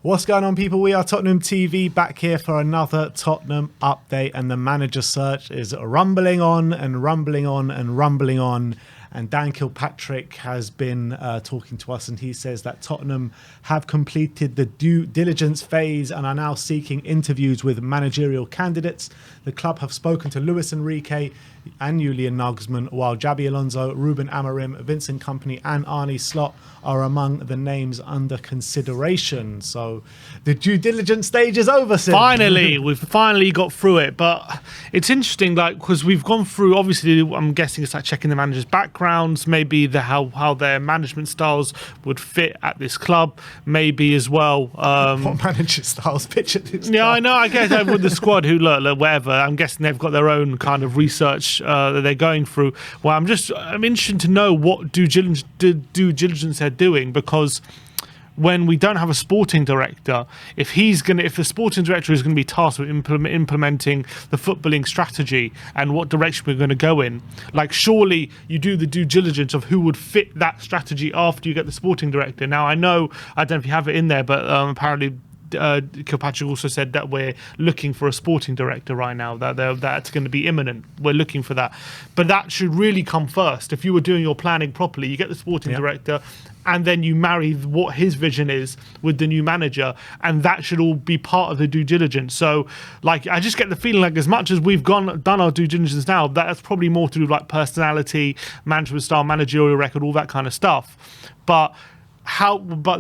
What's going on, people? We are Tottenham TV, back here for another Tottenham update, and the manager search is rumbling on and rumbling on and rumbling on. And Dan Kilpatrick has been talking to us, and he says that Tottenham have completed the due diligence phase and are now seeking interviews with managerial candidates. The club have spoken to Enrique and Julian Nagelsmann, while Xabi Alonso, Ruben Amorim, Vincent Kompany and Arne Slot are among the names under consideration. So the due diligence stage is over, Sid. Finally, we've finally got through it. But it's interesting, like, because we've gone through, obviously, I'm guessing it's like checking the manager's backgrounds, maybe how their management styles would fit at this club, maybe as well. What manager styles picture this? Yeah, club? I know. I guess with the squad, who look, whatever. I'm guessing they've got their own kind of research that they're going through. Well, I'm interested to know what due diligence they're doing, because when we don't have a sporting director, if the sporting director is going to be tasked with implementing the footballing strategy and what direction we're going to go in, like, surely you do the due diligence of who would fit that strategy after you get the sporting director. Now, I don't know if you have it in there, but apparently Kilpatrick also said that we're looking for a sporting director right now, that's going to be imminent. We're looking for that, but that should really come first. If you were doing your planning properly, you get the sporting director, and then you marry what his vision is with the new manager, and that should all be part of the due diligence. So, like, I just get the feeling like, as much as we've done our due diligence now, that's probably more to do with like personality, management style, managerial record, all that kind of stuff. But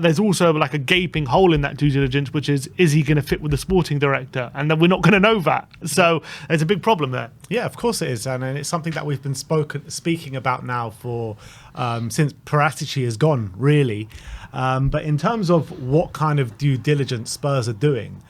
there's also like a gaping hole in that due diligence, which is he going to fit with the sporting director? And then we're not going to know that. So there's a big problem there. Yeah, of course it is. And it's something that we've been speaking about now for since Paratici has gone, really. But in terms of what kind of due diligence Spurs are doing,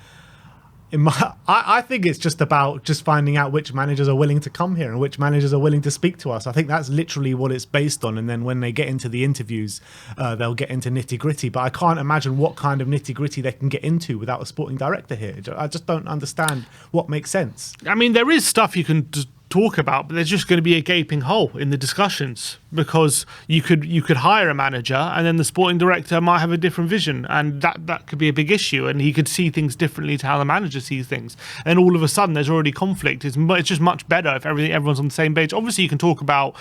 I think it's just about finding out which managers are willing to come here and which managers are willing to speak to us. I think that's literally what it's based on. And then when they get into the interviews, they'll get into nitty-gritty. But I can't imagine what kind of nitty-gritty they can get into without a sporting director here. I just don't understand what makes sense. I mean, there is stuff you can talk about, but there's just going to be a gaping hole in the discussions, because you could hire a manager and then the sporting director might have a different vision, and that could be a big issue, and he could see things differently to how the manager sees things, and all of a sudden there's already conflict. It's just much better if everyone's on the same page. Obviously you can talk about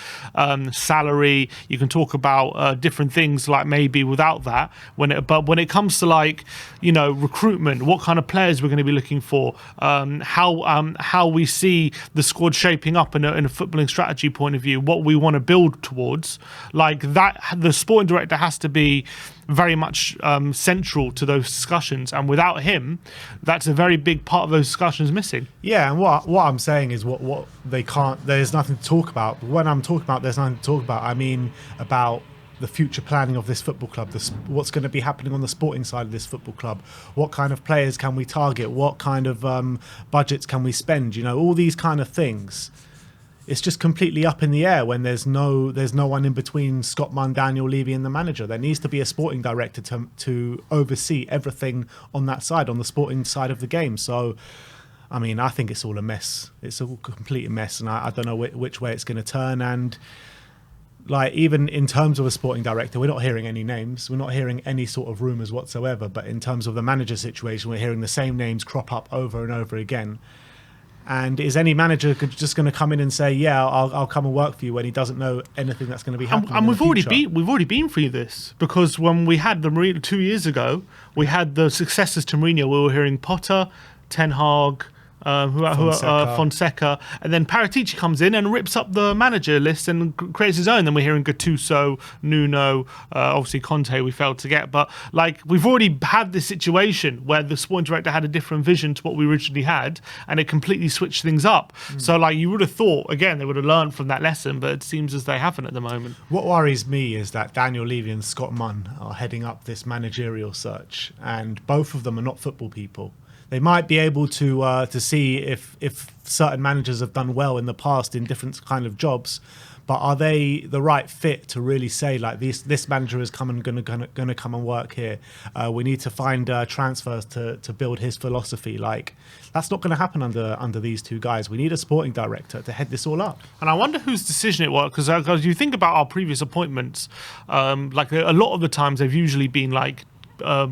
salary, you can talk about different things, like, maybe without that, but when it comes to, like, you know, recruitment, what kind of players we're going to be looking for, how we see the squad shaping up in a footballing strategy point of view, what we want to build towards, like that, the sporting director has to be very much central to those discussions, and without him, that's a very big part of those discussions missing. Yeah, and what I'm saying is what they can't, there's nothing to talk about. When I'm talking about there's nothing to talk about, I mean about the future planning of this football club, what's going to be happening on the sporting side of this football club, what kind of players can we target, what kind of budgets can we spend, you know, all these kind of things. It's just completely up in the air when there's no one in between Scott Munn, Daniel Levy and the manager. There needs to be a sporting director to oversee everything on that side, on the sporting side of the game. So, I mean, I think it's all a mess. It's a complete mess, and I don't know which way it's going to turn. And, like, even in terms of a sporting director, we're not hearing any names. We're not hearing any sort of rumours whatsoever. But in terms of the manager situation, we're hearing the same names crop up over and over again. And is any manager just going to come in and say, yeah, I'll come and work for you, when he doesn't know anything that's going to be happening? And we've already been through this, because when we had the Mourinho 2 years ago, we had the successors to Mourinho. We were hearing Potter, Ten Hag, Fonseca, and then Paratici comes in and rips up the manager list and creates his own. Then we're hearing Gattuso, Nuno, obviously Conte we failed to get, but, like, we've already had this situation where the sporting director had a different vision to what we originally had, and it completely switched things up. So, like, you would have thought, again, they would have learned from that lesson, but it seems as they haven't at the moment. What worries me is that Daniel Levy and Scott Munn are heading up this managerial search, and both of them are not football people. They might be able to see if certain managers have done well in the past in different kind of jobs, but are they the right fit to really say, like, this manager is going to come and work here? We need to find transfers to build his philosophy. Like, that's not going to happen under these two guys. We need a sporting director to head this all up. And I wonder whose decision it was, because you think about our previous appointments, like, a lot of the times they've usually been, like,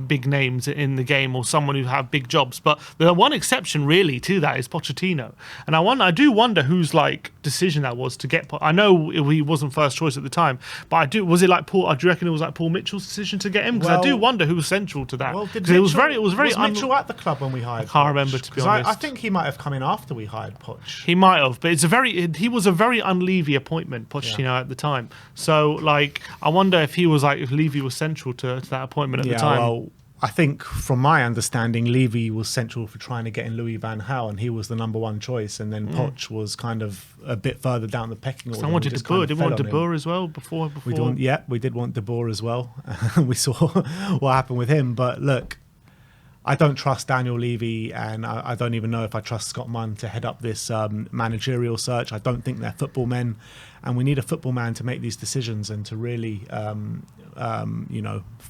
big names in the game or someone who have big jobs. But the one exception really to that is Pochettino. And I do wonder whose like decision that was to get. I know he wasn't first choice at the time, but was it like Paul? Do you reckon it was like Paul Mitchell's decision to get him? Because I do wonder who was central to that. Well, it was very. Was Mitchell at the club when we hired? I can't remember, to be honest. I think he might have come in after we hired Poch. He might have, but he was a very un-Levy appointment, Pochettino, at the time. So like, I wonder if Levy was central to that appointment at the time. Well, I think from my understanding, Levy was central for trying to get in Louis van Gaal, and he was the number one choice. And then Poch was kind of a bit further down the pecking order. Someone wanted De Boer. Did we want De Boer as well before? We did want De Boer as well. We saw what happened with him. But look, I don't trust Daniel Levy, and I don't even know if I trust Scott Munn to head up this managerial search. I don't think they're football men, and we need a football man to make these decisions and to really,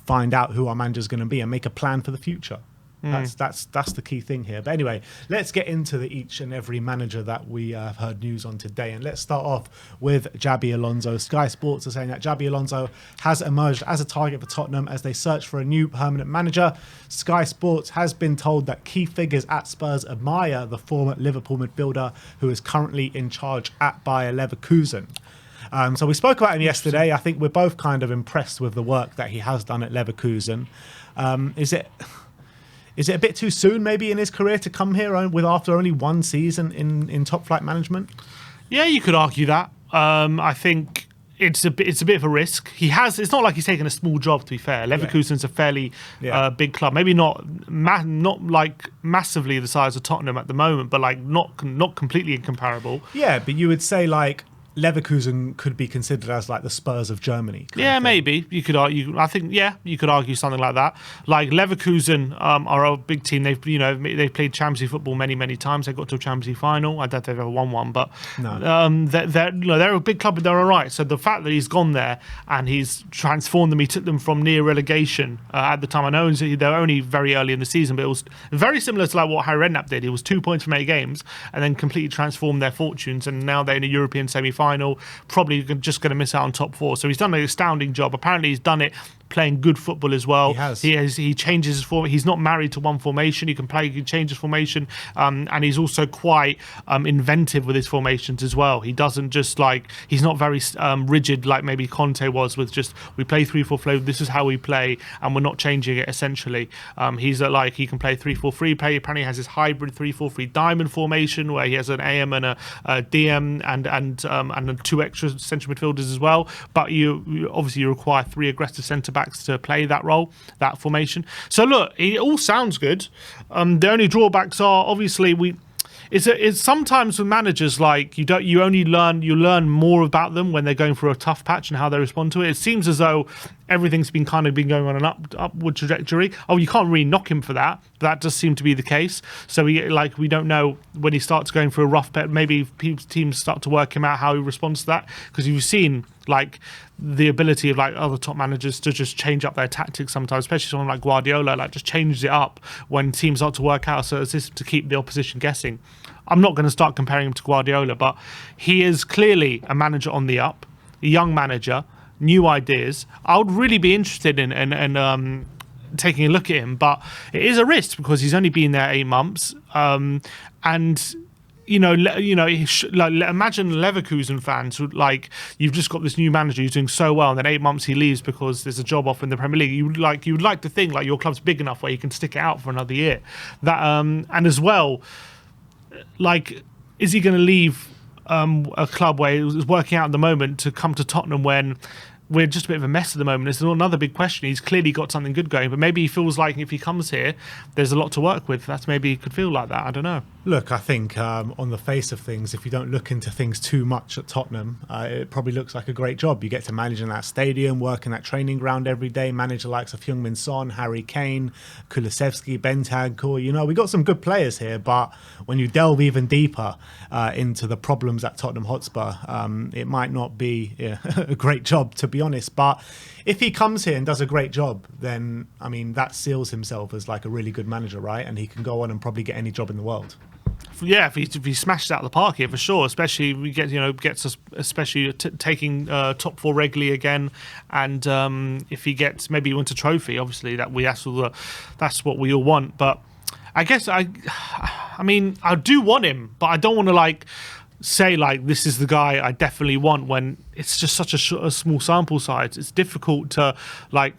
find out who our manager's going to be and make a plan for the future. That's the key thing here. But anyway, let's get into each and every manager that we have heard news on today. And let's start off with Xabi Alonso. Sky Sports are saying that Xabi Alonso has emerged as a target for Tottenham as they search for a new permanent manager. Sky Sports has been told that key figures at Spurs admire the former Liverpool midfielder who is currently in charge at Bayer Leverkusen. So we spoke about him yesterday. I think we're both kind of impressed with the work that he has done at Leverkusen. Is it a bit too soon, maybe, in his career to come here after only one season in top flight management? Yeah, you could argue that. I think it's a bit of a risk. It's not like he's taken a small job, to be fair. Leverkusen's a fairly big club. Maybe not like massively the size of Tottenham at the moment, but like not completely incomparable. Yeah, but you would say like Leverkusen could be considered as like the Spurs of Germany. Yeah, maybe you could argue. I think you could argue something like that. Like Leverkusen are a big team. They've played Champions League football many times. They got to a Champions League final. I don't think they've ever won one, but no. They're a big club. But they're all right. So the fact that he's gone there and he's transformed them, he took them from near relegation at the time. I know they're only very early in the season, but it was very similar to like what Harry Redknapp did. It was 2 points from 8 games and then completely transformed their fortunes. And now they're in a European semi-final. Probably just going to miss out on top 4. So he's done an astounding job. Apparently he's done it playing good football as well. He changes his form. He's not married to one formation. He can change his formation, and he's also quite inventive with his formations as well. He doesn't just he's not very rigid like maybe Conte was with just we play 3-4 flow. This is how we play, and we're not changing it. Essentially, he's he can play 3-4-3. Apparently, he has this hybrid 3-4-3 diamond formation where he has an AM and a DM and 2 extra central midfielders as well. But you obviously require 3 aggressive centre backs to play that role, that formation. So look, it all sounds good. The only drawbacks are obviously it's sometimes with managers you learn more about them when they're going through a tough patch and how they respond to it. It seems as though everything's been going on an upward trajectory. Oh, you can't really knock him for that, but that does seem to be the case. So we don't know when he starts going through a rough patch. Maybe teams start to work him out how he responds to that, because you've seen the ability of other top managers to just change up their tactics sometimes, especially someone like Guardiola, just changes it up when teams start to work out a certain system to keep the opposition guessing. I'm not going to start comparing him to Guardiola, but he is clearly a manager on the up, a young manager, new ideas. I would really be interested in taking a look at him, but it is a risk because he's only been there 8 months, and imagine Leverkusen fans who you've just got this new manager who's doing so well, and then 8 months he leaves because there's a job offer in the Premier League. You would like to think your club's big enough where you can stick it out for another year. That and as well, is he going to leave a club where he's working out at the moment to come to Tottenham when we're just a bit of a mess at the moment? It's another big question. He's clearly got something good going, but maybe he feels like if he comes here, there's a lot to work with. That's maybe he could feel like that. I don't know. Look, I think on the face of things, if you don't look into things too much at Tottenham, it probably looks like a great job. You get to manage in that stadium, work in that training ground every day, manage the likes of Heung-min Son, Harry Kane, Kulusevski, Bentancur. We got some good players here, but when you delve even deeper into the problems at Tottenham Hotspur, it might not be a great job, to be honest. But if he comes here and does a great job, then, that seals himself as a really good manager, right? And he can go on and probably get any job in the world. if he smashes out the park here for sure, especially if he gets us, especially taking top four regularly again, and if he gets, maybe he wins a trophy, obviously that's what we all want. But I guess I mean I do want him, but I don't want to say this is the guy I definitely want when it's just such a small sample size. It's difficult to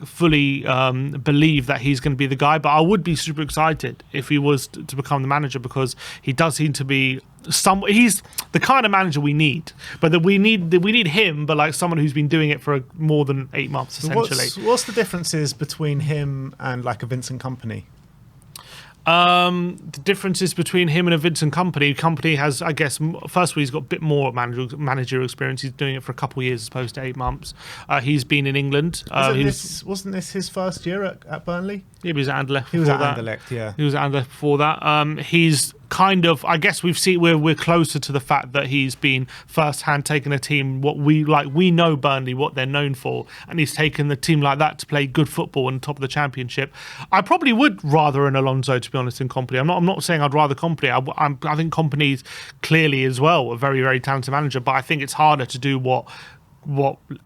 fully believe that he's going to be the guy, but I would be super excited if he was to become the manager, because he does seem to be he's the kind of manager we need, but that we need him, but someone who's been doing it for more than 8 months essentially. What's the differences between him and a Vincent Kompany? The differences between him and a Vincent Kompany. Kompany has, I guess, first of all, he's got a bit more managerial experience. He's doing it for a couple of years as opposed to 8 months. He's been in England. Wasn't this his first year at Burnley? He was at Anderlecht. He was at Anderlecht, yeah. He was at Anderlecht before that. He's kind of, I guess we're closer to the fact that he's been first-hand taking a team, we know Burnley, what they're known for, and he's taken the team like that to play good football on top of the Championship. I probably would rather an Alonso, to be honest, in Kompany. I'm not saying I'd rather Kompany. I think Kompany's clearly as well a very, very talented manager, but I think it's harder to do what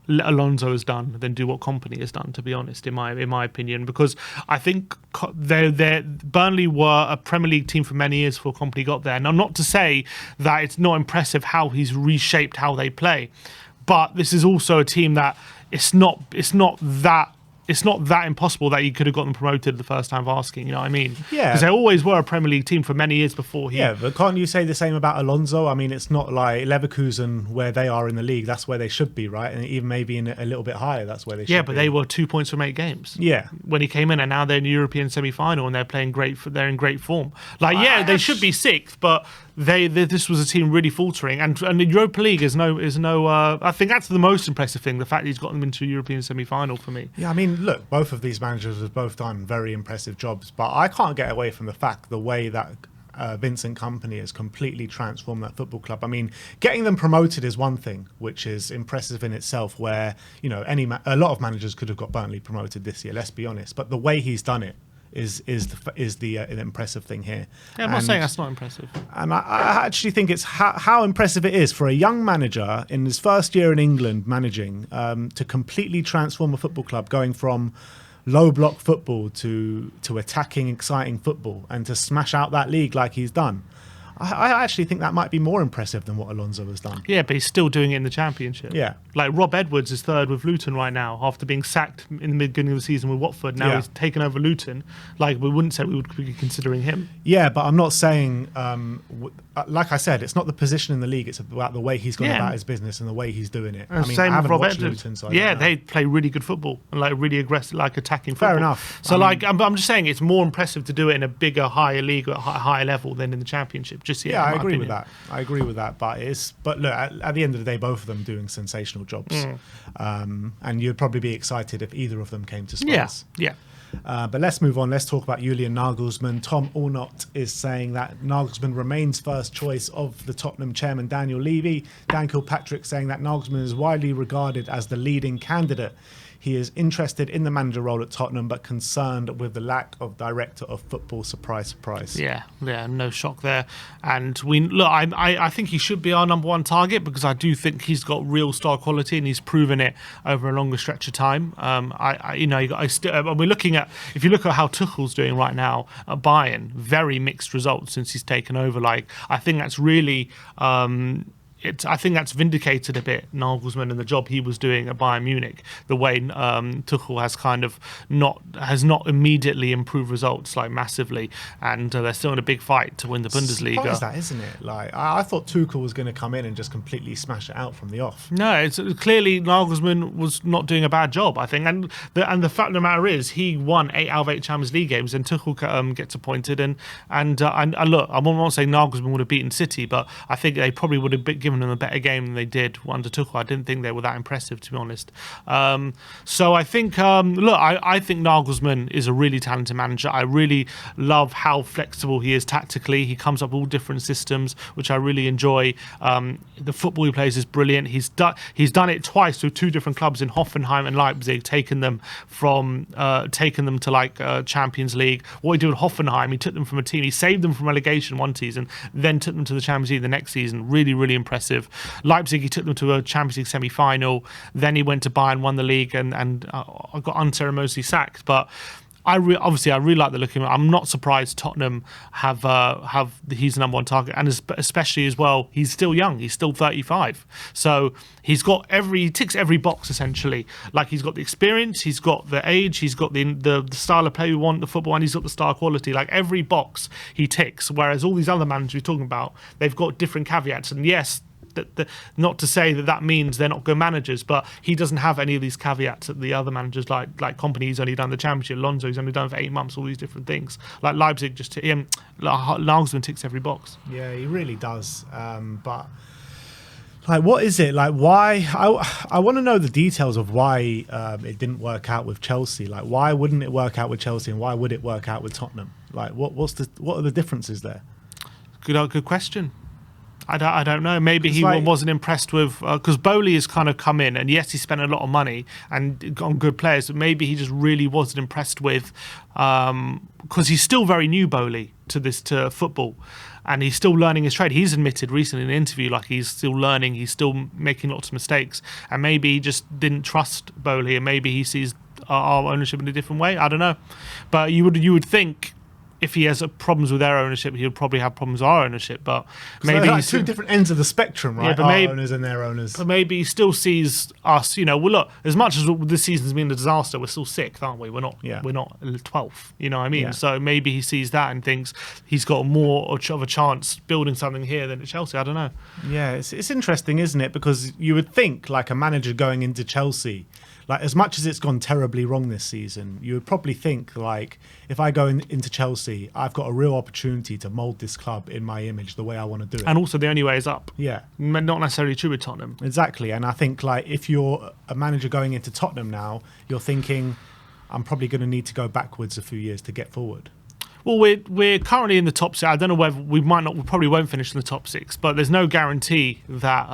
Alonso has done than do what Kompany has done, to be honest, in my opinion, because I think Burnley were a Premier League team for many years before Kompany got there. Now, not to say that it's not impressive how he's reshaped how they play, but this is also a team that it's not that impossible that he could have gotten promoted the first time of asking, you know what I mean? Yeah. Because they always were a Premier League team for many years before he... Yeah, but can't you say the same about Alonso? I mean, it's not like Leverkusen where they are in the league. That's where they should be, right? And even maybe in a little bit higher, that's where they should be. Yeah, but they were 2 points from 8 games. Yeah. When he came in, and now they're in the European semi-final and they're playing they're in great form. They should be 6th, but this was a team really faltering. And the Europa League is no I think that's the most impressive thing, the fact that he's got them into a European semi-final for me. Yeah, I mean, look, both of these managers have both done very impressive jobs, but I can't get away from the fact the way that Vincent Kompany has completely transformed that football club. I mean, getting them promoted is one thing, which is impressive in itself, where a lot of managers could have got Burnley promoted this year, let's be honest, but the way he's done it is the impressive thing here. Yeah, I'm not saying that's not impressive. And I actually think it's how impressive it is for a young manager in his first year in England managing to completely transform a football club, going from low block football to attacking, exciting football, and to smash out that league like he's done. I actually think that might be more impressive than what Alonso has done. Yeah, but he's still doing it in the Championship. Yeah. Like Rob Edwards is 3rd with Luton right now after being sacked in the beginning of the season with Watford. Now he's taken over Luton. We wouldn't say we would be considering him. Yeah, but I'm not saying, like I said, it's not the position in the league. It's about the way he's gone about his business and the way he's doing it. I mean, same I haven't with Rob watched Edwards. Luton, so they play really good football and really aggressive, attacking football. Fair enough. So I'm just saying it's more impressive to do it in a bigger, higher league at a higher level than in the Championship. I agree with that. But look, at the end of the day, both of them doing sensational jobs, and you'd probably be excited if either of them came to Spurs. Yeah. But let's move on. Let's talk about Julian Nagelsmann. Tom Allnott is saying that Nagelsmann remains first choice of the Tottenham chairman, Daniel Levy. Dan Kilpatrick saying that Nagelsmann is widely regarded as the leading candidate. He is interested in the manager role at Tottenham, but concerned with the lack of director of football. Surprise, surprise. Yeah, no shock there. And I think he should be our number one target, because I do think he's got real star quality and he's proven it over a longer stretch of time. We're looking at, if you look at how Tuchel's doing right now at Bayern, very mixed results since he's taken over. I think that's really. I think that's vindicated a bit Nagelsmann and the job he was doing at Bayern Munich. The way Tuchel has kind of not immediately improved results massively, and they're still in a big fight to win the Bundesliga. Surprised that, isn't it? I thought Tuchel was going to come in and just completely smash it out from the off. No, it's clearly Nagelsmann was not doing a bad job, I think, and the fact of the matter is he won 8 out of 8 Champions League games, and Tuchel gets appointed, and look, I'm not saying Nagelsmann would have beaten City, but I think they probably would have given given them a better game than they did under Tuchel. I didn't think they were that impressive, to be honest. So I think, I think Nagelsmann is a really talented manager. I really love how flexible he is tactically. He comes up with all different systems, which I really enjoy. The football he plays is brilliant. He's done it twice with two different clubs in Hoffenheim and Leipzig, taken them to like Champions League. What he did with Hoffenheim, he took them from a team, he saved them from relegation one season, then took them to the Champions League the next season. Really, really impressive. Leipzig, he took them to a Champions League semi-final. Then he went to Bayern, won the league, and got unceremoniously sacked. But I really like the look of him. I'm not surprised Tottenham have he's the number one target, and especially as well, he's still young. He's still 35, so he ticks every box essentially. Like, he's got the experience, he's got the age, he's got the style of play we want, the football, and he's got the star quality. Like, every box he ticks. Whereas all these other managers we're talking about, they've got different caveats. And yes, not to say that means they're not good managers, but he doesn't have any of these caveats that the other managers like Kompany. He's only done the championship. Alonso, he's only done it for 8 months. All these different things. Like Leipzig, Nagelsmann ticks every box. Yeah, he really does. But like, what is it? Like, why? I want to know the details of why it didn't work out with Chelsea. Like, why wouldn't it work out with Chelsea, and why would it work out with Tottenham? Like, what are the differences there? Good question. I don't know. Maybe he wasn't impressed with, because Bowley has kind of come in, and yes, he spent a lot of money and on good players, but maybe he just really wasn't impressed with, because he's still very new, Bowley, to football, and he's still learning his trade. He's admitted recently in an interview, like, he's still learning, he's still making lots of mistakes, and maybe he just didn't trust Bowley, and maybe he sees our ownership in a different way. I don't know, but you would think, if he has problems with their ownership, he'll probably have problems with our ownership. But maybe he's two different ends of the spectrum, right? Yeah, but our owners and their owners. But maybe he still sees us. Well, look, as much as this season's been a disaster, we're still sixth, aren't we? We're not 12th. You know what I mean? Yeah. So maybe he sees that and thinks he's got more of a chance building something here than at Chelsea. I don't know. Yeah, it's interesting, isn't it? Because you would think, like, a manager going into Chelsea, like, as much as it's gone terribly wrong this season, you would probably think, like, if I go into Chelsea, I've got a real opportunity to mould this club in my image the way I want to do it. And also, the only way is up. Yeah. Not necessarily true with Tottenham. Exactly. And I think, like, if you're a manager going into Tottenham now, you're thinking, I'm probably going to need to go backwards a few years to get forward. Well, we're currently in the top six. I don't know whether we probably won't finish in the top six, but there's no guarantee that...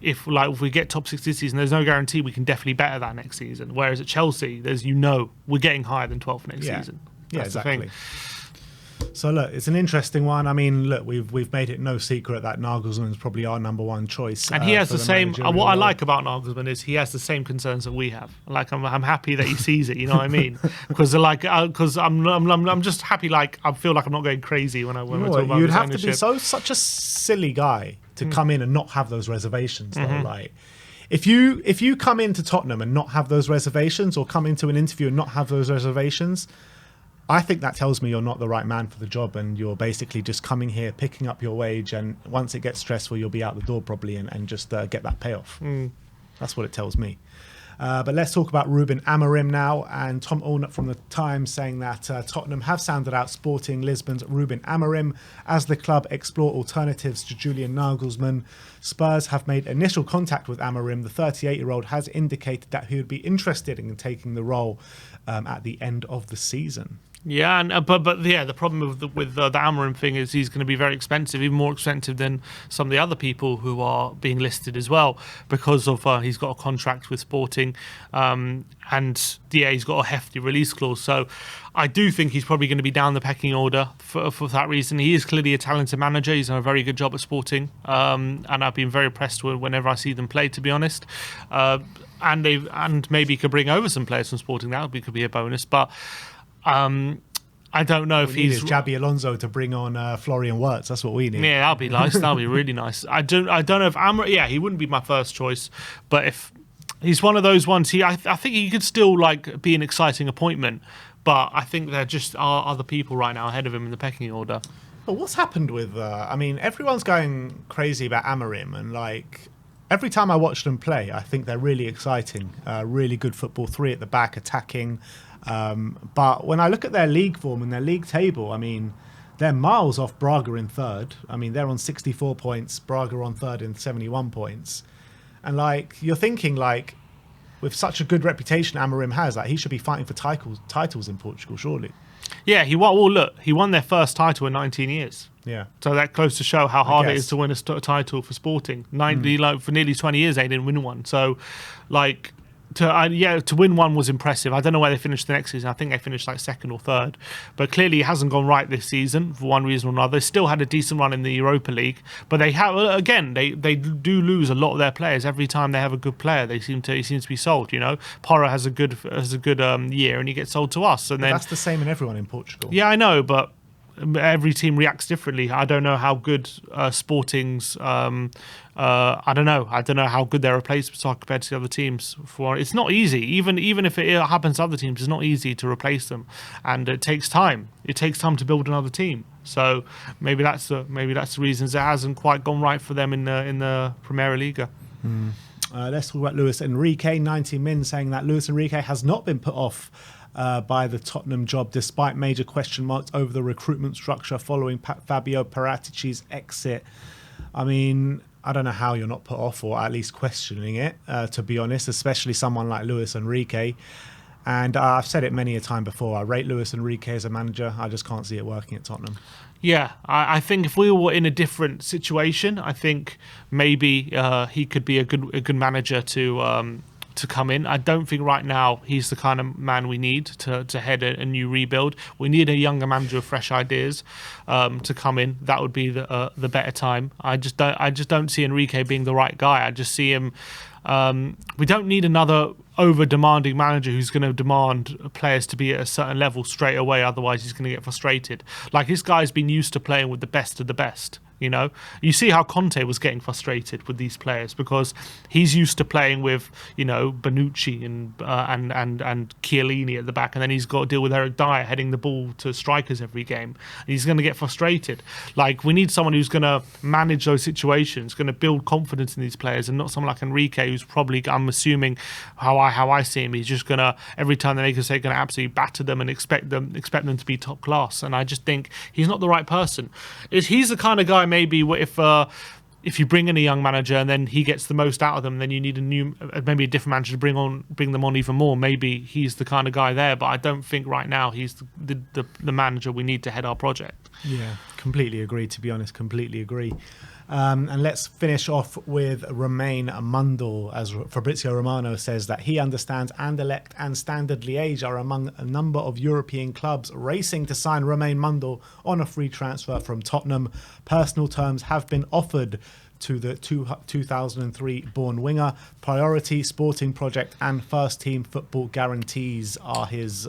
if we get top six this season, there's no guarantee we can definitely better that next season. Whereas at Chelsea, we're getting higher than 12th next season. That's exactly. So look, it's an interesting one. I mean, look, we've made it no secret that Nagelsmann is probably our number one choice. And he has the same. What I like about Nagelsmann is he has the same concerns that we have. Like, I'm happy that he sees it. You know what I mean? Because I'm just happy. Like, I feel like I'm not going crazy when I talk about you'd this have ownership. to be such a silly guy to come in and not have those reservations, though. Like, if you come into Tottenham and not have those reservations, or come into an interview and not have those reservations, I think that tells me you're not the right man for the job, and you're basically just coming here, picking up your wage, and once it gets stressful, you'll be out the door probably, and just get that payoff. That's what it tells me. But let's talk about Ruben Amorim now, and Tom Allnutt from the Times saying that Tottenham have sounded out Sporting Lisbon's Ruben Amorim as the club explore alternatives to Julian Nagelsmann. Spurs have made initial contact with Amorim. The 38-year-old has indicated that he would be interested in taking the role at the end of the season. Yeah, and the problem with the Amorim thing is he's going to be very expensive, even more expensive than some of the other people who are being listed as well, because of he's got a contract with Sporting, and he's got a hefty release clause. So I do think he's probably going to be down the pecking order for that reason. He is clearly a talented manager. He's done a very good job at Sporting, and I've been very impressed whenever I see them play, to be honest. And maybe he could bring over some players from Sporting. That could be a bonus, but. I don't know if he's Xabi Alonso to bring on Florian Wirtz. That's what we need. Yeah, that'll be nice. That'll be really nice. I don't know if Amorim. Yeah, he wouldn't be my first choice, but if he's one of those ones, I think he could still be an exciting appointment. But I think there just are other people right now ahead of him in the pecking order. But what's happened with? Everyone's going crazy about Amorim, and every time I watch them play, I think they're really exciting. Really good football, three at the back, attacking. But when I look at their league form and their league table, they're miles off Braga in third. I mean, they're on 64 points. Braga on third in 71 points. And like, you're thinking like, with such a good reputation Amorim has, like he should be fighting for titles in Portugal, surely. Yeah, he won. Well, look, he won their first title in 19 years. Yeah. So that goes to show how hard it is to win a title for Sporting. Like for nearly 20 years, they didn't win one. So, like, to win one was impressive. I don't know where they finished the next season. I think they finished like second or third. But clearly it hasn't gone right this season for one reason or another. They still had a decent run in the Europa League. But they have, again, they do lose a lot of their players. Every time they have a good player, he seems to be sold, you know. Porro has a good year and he gets sold to us. And then that's the same in everyone in Portugal. Yeah, I know, but every team reacts differently. I don't know how good Sporting's. I don't know how good their replacements are compared to the other teams. It's not easy. Even if it happens to other teams, it's not easy to replace them, and it takes time. It takes time to build another team. So maybe that's the reasons it hasn't quite gone right for them in the Primera Liga. Let's talk about Luis Enrique. 90 Min saying that Luis Enrique has not been put off by the Tottenham job, despite major question marks over the recruitment structure following Fabio Paratici's exit. I mean, I don't know how you're not put off, or at least questioning it, to be honest, especially someone like Luis Enrique. And I've said it many a time before, I rate Luis Enrique as a manager. I just can't see it working at Tottenham. Yeah, I think if we were in a different situation, I think maybe he could be a good manager to come in. I don't think right now he's the kind of man we need to head a new rebuild. We need a younger manager with fresh ideas to come in. That would be the better time. I just don't see Enrique being the right guy. I just see him. We don't need another over-demanding manager who's going to demand players to be at a certain level straight away. Otherwise, he's going to get frustrated. Like, this guy's been used to playing with the best of the best. You know, you see how Conte was getting frustrated with these players because he's used to playing with, you know, Bonucci and Chiellini at the back, and then he's got to deal with Eric Dyer heading the ball to strikers every game. He's going to get frustrated. Like, we need someone who's going to manage those situations, going to build confidence in these players, and not someone like Enrique, who's probably, I'm assuming, how I see him, he's just going to, every time they make a mistake, going to absolutely batter them and expect them to be top class. And I just think he's not the right person. He's the kind of guy. Maybe if you bring in a young manager and then he gets the most out of them, then you need maybe a different manager to bring them on even more. Maybe he's the kind of guy there, but I don't think right now he's the manager we need to head our project. Yeah, completely agree. To be honest, completely agree. And let's finish off with Romain Mundel, as Fabrizio Romano says that he understands Anderlecht and Standard Liège are among a number of European clubs racing to sign Romain Mundel on a free transfer from Tottenham. Personal terms have been offered to the 2003 born winger. Priority, sporting project and first team football guarantees are his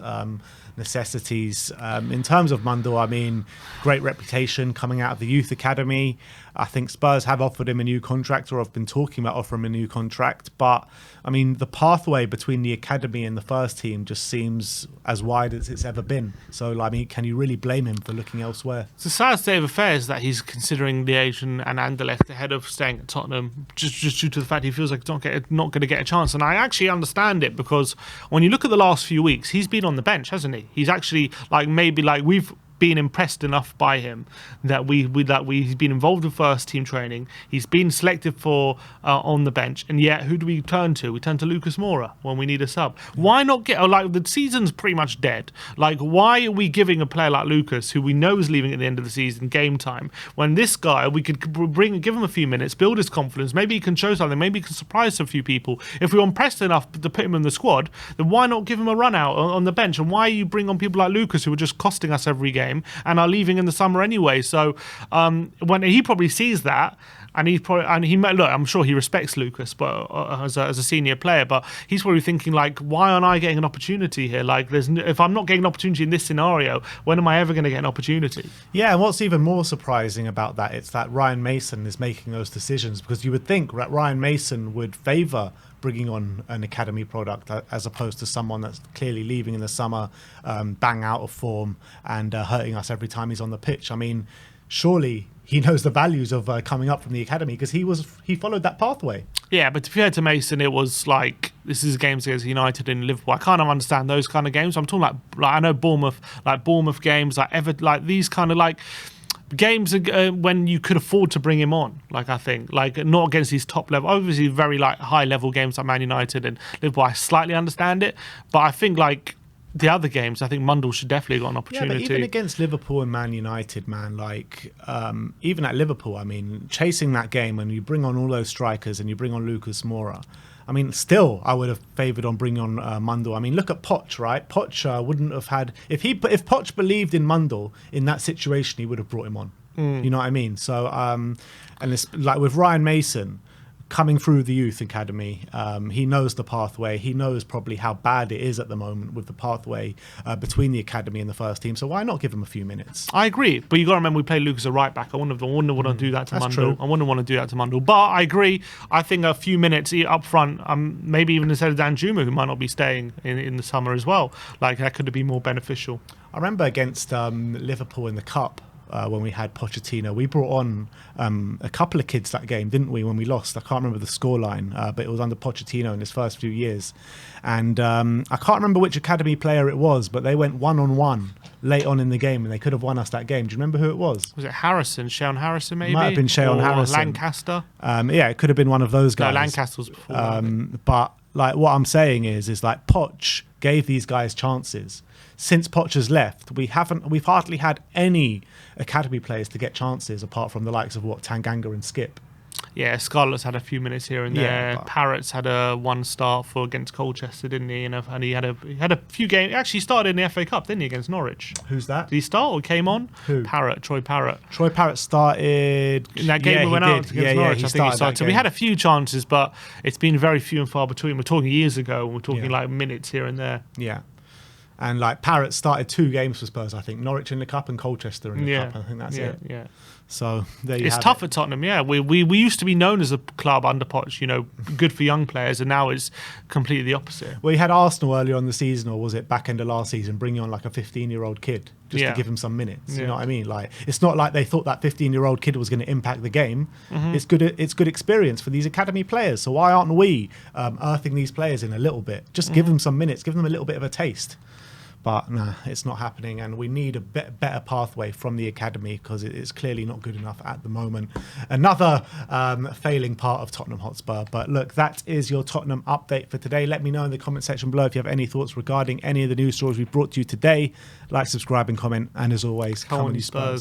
necessities. In terms of Mundel, I mean, great reputation coming out of the youth academy. I think Spurs have offered him a new contract, or have been talking about offering him a new contract. But, I mean, the pathway between the academy and the first team just seems as wide as it's ever been. So, I mean, can you really blame him for looking elsewhere? It's a sad state of affairs that he's considering Liège and Anderlecht ahead of staying at Tottenham, just due to the fact he feels like he's not going to get a chance. And I actually understand it, because when you look at the last few weeks, he's been on the bench, hasn't he? He's actually, we've been impressed enough by him that he's been involved with first team training. He's been selected for on the bench, and yet who do we turn to? We turn to Lucas Moura when we need a sub. Why not get the season's pretty much dead? Like, why are we giving a player like Lucas, who we know is leaving at the end of the season, game time, when this guy we could give him a few minutes, build his confidence, maybe he can show something, maybe he can surprise a few people. If we're impressed enough to put him in the squad, then why not give him a run out on the bench? And why you bring on people like Lucas, who are just costing us every game and are leaving in the summer anyway? So when he probably sees that, and I'm sure he respects Lucas, but as a senior player, but he's probably thinking, like, why aren't I getting an opportunity here? Like, if I'm not getting an opportunity in this scenario, when am I ever going to get an opportunity? Yeah, and what's even more surprising about that, it's that Ryan Mason is making those decisions, because you would think that Ryan Mason would favour bringing on an academy product as opposed to someone that's clearly leaving in the summer, bang out of form and hurting us every time he's on the pitch. I mean, surely he knows the values of coming up from the academy, because he followed that pathway. Yeah, but to be fair to Mason, it was like this is games against United and Liverpool. I kind of understand those kind of games. I'm talking like I know Bournemouth games, like these kind of like games when you could afford to bring him on. Like I think like not against these top level, obviously very like high level games like Man United and Liverpool. I slightly understand it, but I think like the other games, I think Mundell should definitely got an opportunity. Yeah, but even against Liverpool and Man United, man, like even at Liverpool, I mean, chasing that game when you bring on all those strikers and you bring on Lucas Moura, I mean, still, I would have favoured on bringing on Mundell. I mean, look at Poch, right? Poch wouldn't have had if Poch believed in Mundell in that situation, he would have brought him on. You know what I mean? So, and it's like with Ryan Mason coming through the youth academy, he knows the pathway. He knows probably how bad it is at the moment with the pathway between the academy and the first team. So why not give him a few minutes? I agree, but you got to remember we play Lucas a right back. I wouldn't want to do that to Mundell. True. I wouldn't want to do that to Mundell. But I agree. I think a few minutes up front, maybe even instead of Danjuma, who might not be staying in the summer as well, like that could be more beneficial. I remember against Liverpool in the Cup. When we had Pochettino, we brought on a couple of kids that game, didn't we, when we lost? I can't remember the scoreline, but it was under Pochettino in his first few years. And I can't remember which academy player it was, but they went one-on-one late on in the game, and they could have won us that game. Do you remember who it was? Was it Harrison? Shaun Harrison, maybe? Might have been Shaun or Harrison. Lancaster? Yeah, it could have been one of those guys. No, Lancaster was before. But like what I'm saying is like Poch gave these guys chances. Since Poch has left, we've hardly had any academy players to get chances apart from the likes of Tanganga and Skip. Yeah, Scarlett's had a few minutes here and there. Yeah, Parrott's had a one start for against Colchester, didn't he? And he had a few games. Actually, he started in the FA Cup, didn't he, against Norwich? Who's that? Did he start or came on? Who? Troy Parrott. Troy Parrott started In that game we went out against Norwich, I think he started. So we had a few chances, but it's been very few and far between. We're talking years ago, and we're talking like minutes here and there. Yeah. And like Parrott started 2 games for Spurs, I think. Norwich in the Cup and Colchester in the Cup. I think that's it. Yeah. So there you It's have tough it. at Tottenham, yeah. We used to be known as a club under Poch, good for young players, and now it's completely the opposite. Well, you had Arsenal earlier on the season, or was it back end of last season, bringing on like a 15-year-old kid just to give him some minutes. You know what I mean? Like, it's not like they thought that 15-year-old kid was going to impact the game. It's good experience for these academy players. So why aren't we earthing these players in a little bit? Just give them some minutes, give them a little bit of a taste. But nah, it's not happening, and we need a better pathway from the academy because it's clearly not good enough at the moment. Another failing part of Tottenham Hotspur. But look, that is your Tottenham update for today. Let me know in the comment section below if you have any thoughts regarding any of the news stories we brought to you today. Like, subscribe, and comment. And as always, come on, you Spurs.